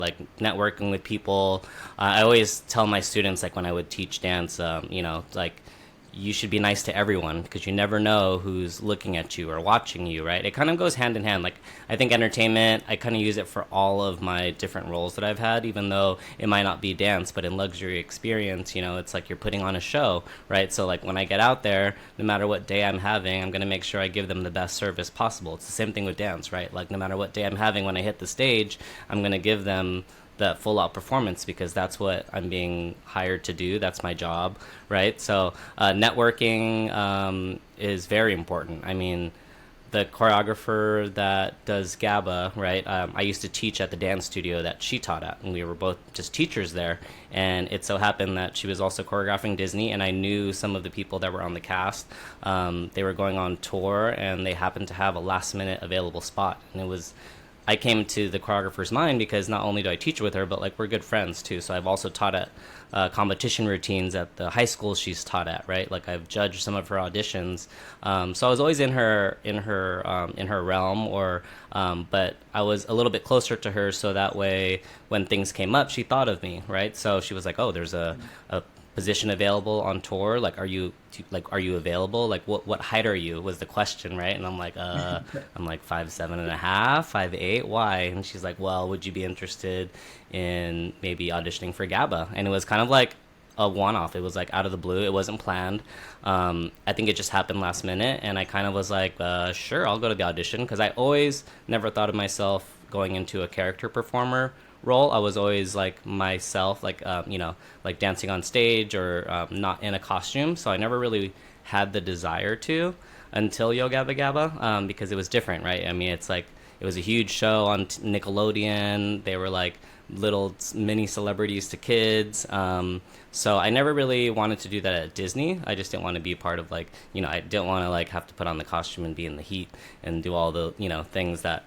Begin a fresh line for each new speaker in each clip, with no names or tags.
like networking with people. I always tell my students, like when I would teach dance, like you should be nice to everyone because you never know who's looking at you or watching you, right? It kind of goes hand in hand. Like, I think entertainment, I kind of use it for all of my different roles that I've had, even though it might not be dance, but in luxury experience, it's like you're putting on a show, right? So, like, when I get out there, no matter what day I'm having, I'm going to make sure I give them the best service possible. It's the same thing with dance, right? Like, no matter what day I'm having when I hit the stage, I'm going to give them that full out performance because that's what I'm being hired to do. That's my job, right? So networking is very important. I mean, the choreographer that does Gabba, right? I used to teach at the dance studio that she taught at, and we were both just teachers there. And it so happened that she was also choreographing Disney, and I knew some of the people that were on the cast. They were going on tour, and they happened to have a last minute available spot, and it was I came to the choreographer's mind because not only do I teach with her, but like we're good friends too. So I've also taught at competition routines at the high school she's taught at, right? Like I've judged some of her auditions. So I was always in her realm, but I was a little bit closer to her, so that way when things came up, she thought of me, right? So she was like, "Oh, there's a position available on tour, like are you available, like what height are you," was the question, right? And I'm like, I'm like 5'7.5", 5'8", why? And she's like, "Well, would you be interested in maybe auditioning for Gabba?" And it was kind of like a one-off. It was like out of the blue. It wasn't planned. I think it just happened last minute, and I kind of was like, sure, I'll go to the audition, because I always never thought of myself going into a character performer role. I was always like myself, like like dancing on stage or not in a costume. So I never really had the desire to until Yo Gabba Gabba, because it was different, right? I mean, it's like it was a huge show on Nickelodeon. They were like little mini celebrities to kids. So I never really wanted to do that at Disney. I just didn't want to be part of like, I didn't want to like have to put on the costume and be in the heat and do all the, things that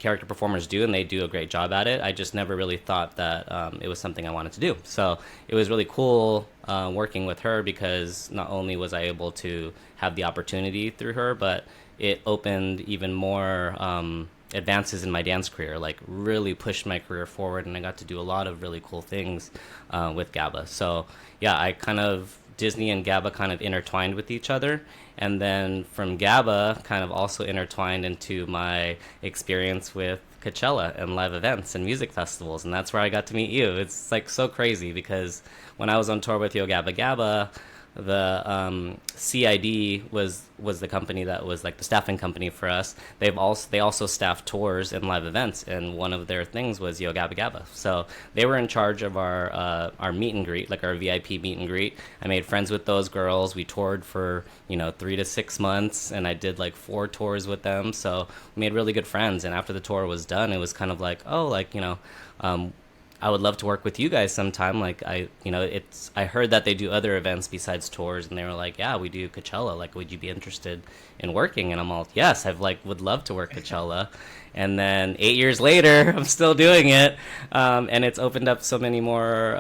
character performers do, and they do a great job at it. I just never really thought that it was something I wanted to do. So it was really cool working with her, because not only was I able to have the opportunity through her, but it opened even more advances in my dance career, like really pushed my career forward, and I got to do a lot of really cool things with Gabba. So yeah, Disney and Gabba kind of intertwined with each other, and then from Gabba kind of also intertwined into my experience with Coachella and live events and music festivals, and that's where I got to meet you. It's like so crazy, because when I was on tour with Yo Gabba Gabba, the CID was the company that was like the staffing company for us. They also staff tours and live events, and one of their things was Yo Gabba Gabba. So they were in charge of our meet and greet, like our VIP meet and greet. I made friends with those girls. We toured for 3 to 6 months, and I did like 4 tours with them. So we made really good friends. And after the tour was done, it was kind of like, oh, like I would love to work with you guys sometime. Like I heard that they do other events besides tours, and they were like, yeah, we do Coachella. Like, would you be interested in working? And I'm all, yes, would love to work Coachella. And then 8 years later, I'm still doing it. And it's opened up so many more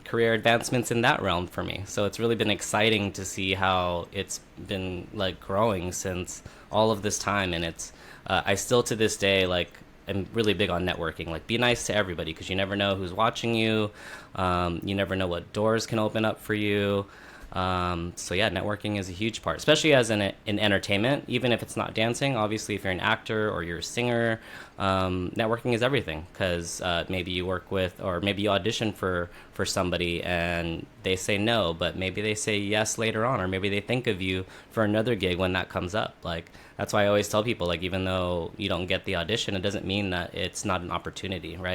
career advancements in that realm for me. So it's really been exciting to see how it's been like growing since all of this time. And I still to this day, like, I'm really big on networking. Like, be nice to everybody, because you never know who's watching you. You never know what doors can open up for you. So yeah, networking is a huge part, especially as in entertainment. Even if it's not dancing, obviously, if you're an actor or you're a singer, networking is everything. Because maybe you work with, or maybe you audition for somebody and they say no, but maybe they say yes later on, or maybe they think of you for another gig when that comes up. Like, that's why I always tell people, like, even though you don't get the audition, it doesn't mean that it's not an opportunity, right?